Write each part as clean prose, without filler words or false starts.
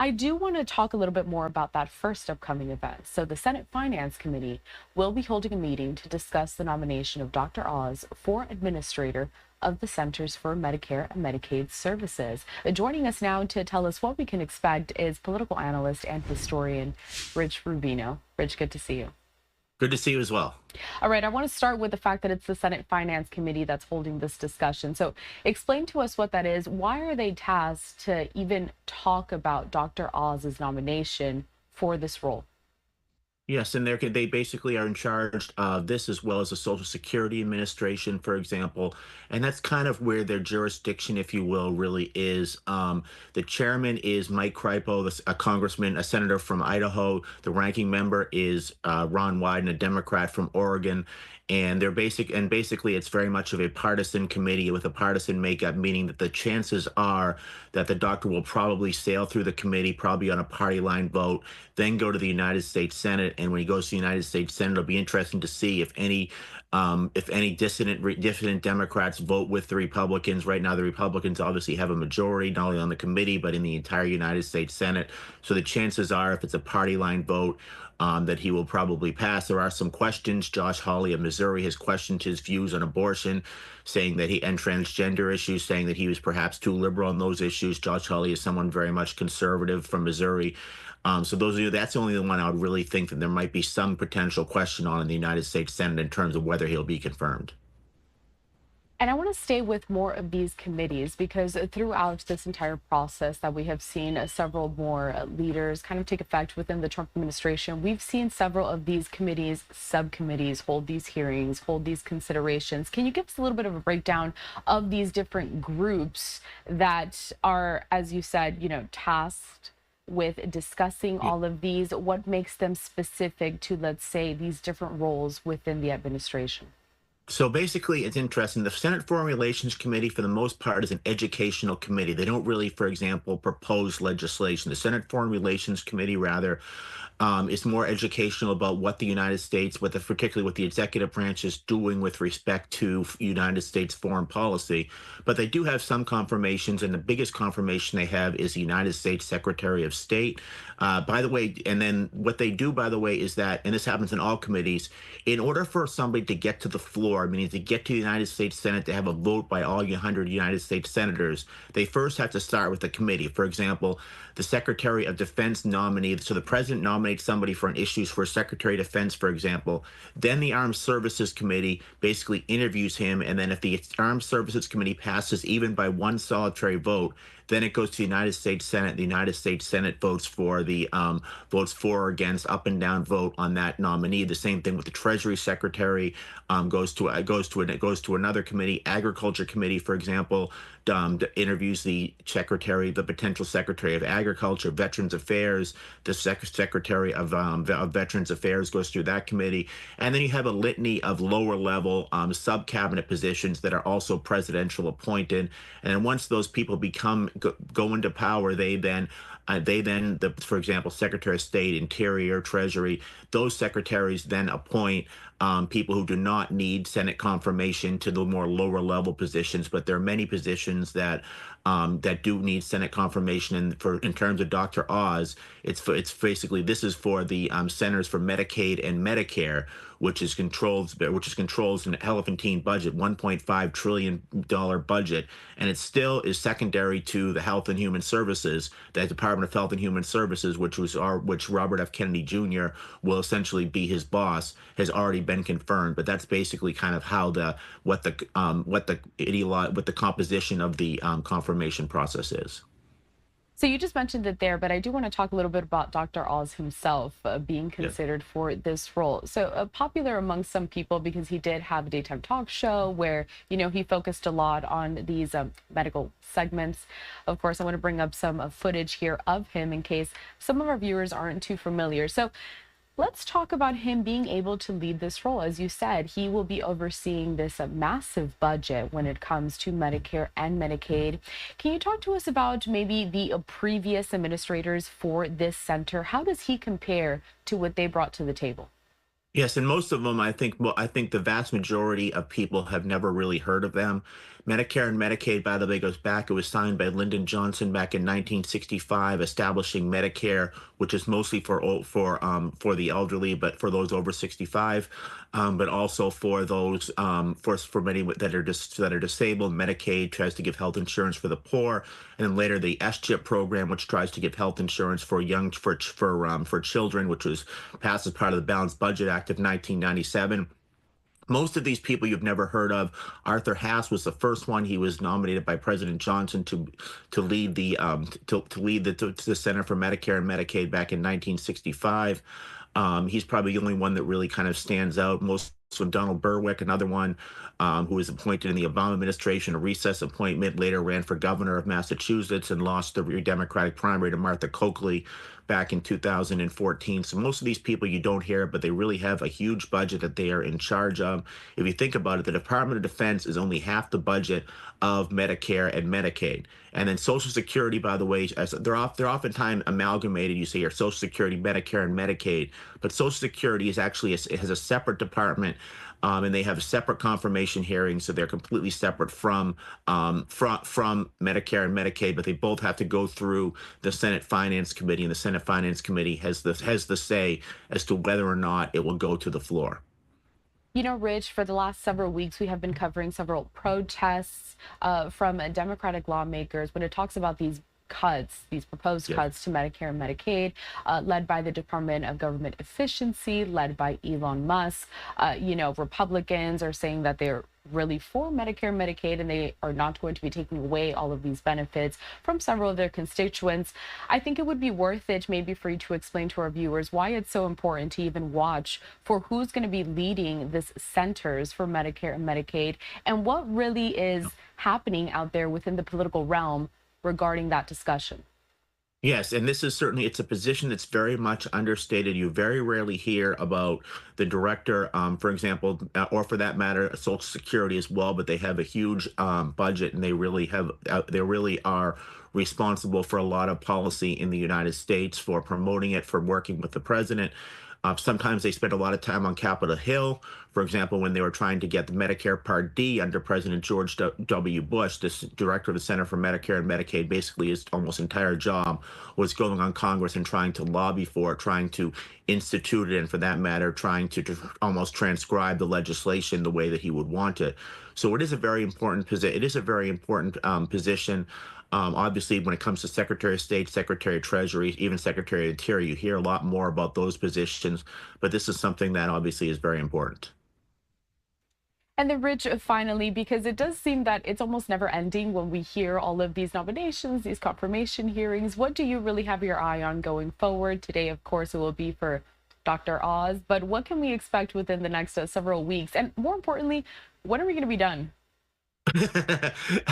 I do want to talk a little bit more about that first upcoming event. So, the Senate Finance Committee will be holding a meeting to discuss the nomination of Dr. Oz for administrator of the Centers for Medicare and Medicaid Services. Joining us now to tell us what we can expect is political analyst and historian Rich Rubino. Rich, good to see you. Good to see you as well. All right, I want to start with the fact that it's the Senate Finance Committee that's holding this discussion. So, explain to us what that is. Why are they tasked to even talk about Dr. Oz's nomination for this role? Yes, and they basically are in charge of this as well as the Social Security Administration, for example, and that's kind of where their jurisdiction, if you will, really is. The chairman is Mike Crapo, a congressman, a senator from Idaho. The ranking member is Ron Wyden, a Democrat from Oregon, and basically it's very much of a partisan committee with a partisan makeup, meaning that the chances are that the doctor will probably sail through the committee, probably on a party line vote, then go to the United States Senate. And when he goes to the United States Senate, it'll be interesting to see if any dissident Democrats vote with the Republicans. Right now, the Republicans obviously have a majority, not only on the committee but in the entire United States Senate. So the chances are, if it's a party line vote, that he will probably pass. There are some questions. Josh Hawley of Missouri has questioned his views on abortion, saying that and transgender issues, saying that he was perhaps too liberal on those issues. Josh Hawley is someone very much conservative from Missouri. So those of you, that's only the one I would really think that there might be some potential question on in the United States Senate in terms of whether he'll be confirmed. And I want to stay with more of these committees because throughout this entire process that we have seen several more leaders kind of take effect within the Trump administration. We've seen several of these committees, subcommittees hold these hearings, hold these considerations. Can you give us a little bit of a breakdown of these different groups that are, as you said, tasked with discussing all of these? What makes them specific to, let's say, these different roles within the administration? So basically, it's interesting. The Senate Foreign Relations Committee, for the most part, is an educational committee. They don't really, for example, propose legislation. The Senate Foreign Relations Committee, rather, is more educational about what the United States, particularly what the executive branch is doing with respect to United States foreign policy. But they do have some confirmations, and the biggest confirmation they have is the United States Secretary of State. By the way, and then what they do, by the way, is that, and this happens in all committees, in order for somebody to get to the floor, meaning to get to the United States Senate to have a vote by all 100 United States senators, they first have to start with the committee. For example, the Secretary of Defense nominee, so the president nominates somebody for an issues for Secretary of Defense, for example, then the Armed Services Committee basically interviews him, and then if the Armed Services Committee passes even by one solitary vote, then it goes to the United States Senate. The United States Senate votes for or against, up and down vote on that nominee. The same thing with the Treasury Secretary. Goes to another committee, Agriculture Committee, for example, interviews the potential Secretary of Agriculture. Veterans Affairs, the Secretary of Veterans Affairs goes through that committee, and then you have a litany of lower level sub-cabinet positions that are also presidential appointed. And then once those people go into power, for example, Secretary of State, Interior, Treasury, those secretaries then appoint people who do not need Senate confirmation to the more lower level positions. But there are many positions that do need Senate confirmation. And in terms of Dr. Oz, it's basically, this is for the Centers for Medicaid and Medicare, which controls an elephantine budget, $1.5 trillion budget, and it still is secondary to the Health and Human Services. The Department of Health and Human Services, which Robert F. Kennedy Jr. will essentially be his boss, has already been confirmed. But that's basically kind of how what the composition of the confirmation process is. So you just mentioned it there, but I do want to talk a little bit about Dr. Oz himself being Yeah. considered for this role. So popular among some people because he did have a daytime talk show where, he focused a lot on these medical segments. Of course, I want to bring up some footage here of him in case some of our viewers aren't too familiar. So let's talk about him being able to lead this role. As you said, he will be overseeing this massive budget when it comes to Medicare and Medicaid. Can you talk to us about maybe the previous administrators for this center? How does he compare to what they brought to the table? Yes, and most of them, I think, well, I think the vast majority of people have never really heard of them. Medicare and Medicaid, by the way, goes back. It was signed by Lyndon Johnson back in 1965, establishing Medicare, which is mostly for the elderly, but for those over 65, but also for those for many that are disabled. Medicaid tries to give health insurance for the poor, and then later the S-chip program, which tries to give health insurance for for children, which was passed as part of the Balanced Budget Act of 1997. Most of these people you've never heard of. Arthur Haas was the first one. He was nominated by President Johnson to lead the Center for Medicare and Medicaid back in 1965. He's probably the only one that really kind of stands out. Most from Donald Berwick, another one who was appointed in the Obama administration, a recess appointment, later ran for governor of Massachusetts and lost the Democratic primary to Martha Coakley back in 2014. So most of these people you don't hear, but they really have a huge budget that they are in charge of. If you think about it, the Department of Defense is only half the budget of Medicare and Medicaid. And then Social Security, by the way, as they're oftentimes amalgamated. You say your Social Security, Medicare, and Medicaid, but Social Security is actually it has a separate department, and they have a separate confirmation hearing, so they're completely separate from Medicare and Medicaid. But they both have to go through the Senate Finance Committee, and the Senate Finance Committee has the say as to whether or not it will go to the floor. You know, Rich, for the last several weeks, we have been covering several protests from Democratic lawmakers when it talks about these cuts, these proposed Yes. cuts to Medicare and Medicaid, led by the Department of Government Efficiency, led by Elon Musk. Republicans are saying that they're really for Medicare and Medicaid, and they are not going to be taking away all of these benefits from several of their constituents. I think it would be worth it maybe for you to explain to our viewers why it's so important to even watch for who's going to be leading this centers for Medicare and Medicaid, and what really is happening out there within the political realm regarding that discussion. Yes, and this is certainly it's a position that's very much understated. You very rarely hear about the director, for example, or for that matter, Social Security as well. But they have a huge budget, and they really are responsible for a lot of policy in the United States, for promoting it, for working with the president. Sometimes they spend a lot of time on Capitol Hill. For example, when they were trying to get the Medicare Part D under President George W. Bush, this director of the Center for Medicare and Medicaid, basically his almost entire job was going on Congress and trying to lobby for it, trying to institute it, and for that matter, trying to almost transcribe the legislation the way that he would want it. So it is a very important position. It is a very important position. Obviously, when it comes to Secretary of State, Secretary of Treasury, even Secretary of Interior, you hear a lot more about those positions. But this is something that obviously is very important. And then, Rich, finally, because it does seem that it's almost never ending when we hear all of these nominations, these confirmation hearings. What do you really have your eye on going forward? Today, of course, it will be for Dr. Oz, but what can we expect within the next several weeks? And more importantly, when are we going to be done?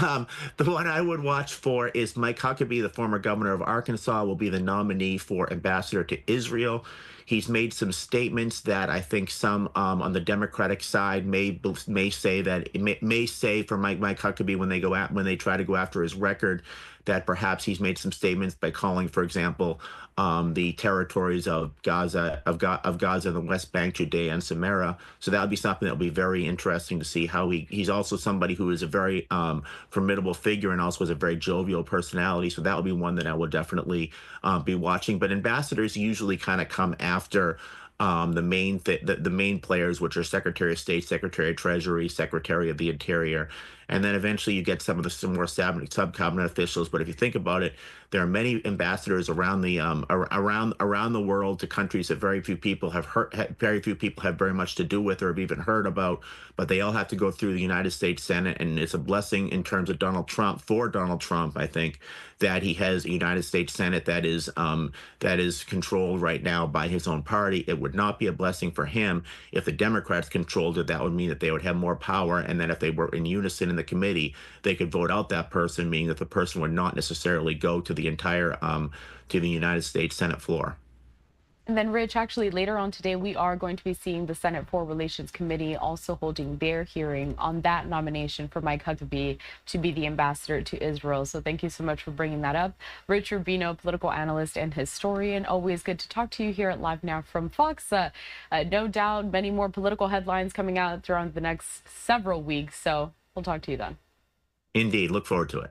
um, the one I would watch for is Mike Huckabee, the former governor of Arkansas, will be the nominee for ambassador to Israel. He's made some statements that I think some on the Democratic side may say that may say for Mike Huckabee when they try to go after his record, that perhaps he's made some statements by calling, for example, the territories of Gaza, the West Bank, Judea, and Samaria. So that would be something that would be very interesting to see how he's also somebody who is a very formidable figure and also has a very jovial personality. So that would be one that I would definitely be watching. But ambassadors usually kind of come after the main players, which are Secretary of State, Secretary of Treasury, Secretary of the Interior, and then eventually you get some more sub-cabinet officials. But if you think about it, there are many ambassadors around around the world to countries that very few people have very much to do with or have even heard about. But they all have to go through the United States Senate, and it's a blessing in terms of Donald Trump, I think, that he has a United States Senate that is controlled right now by his own party. It would not be a blessing for him if the Democrats controlled it. That would mean that they would have more power, and then if they were in unison in the committee, they could vote out that person, meaning that the person would not necessarily go to the United States Senate floor. And then, Rich, actually, later on today, we are going to be seeing the Senate Foreign Relations Committee also holding their hearing on that nomination for Mike Huckabee to be the ambassador to Israel. So thank you so much for bringing that up. Rich Rubino, political analyst and historian. Always good to talk to you here at Live Now from Fox. No doubt many more political headlines coming out throughout the next several weeks. So we'll talk to you then. Indeed. Look forward to it.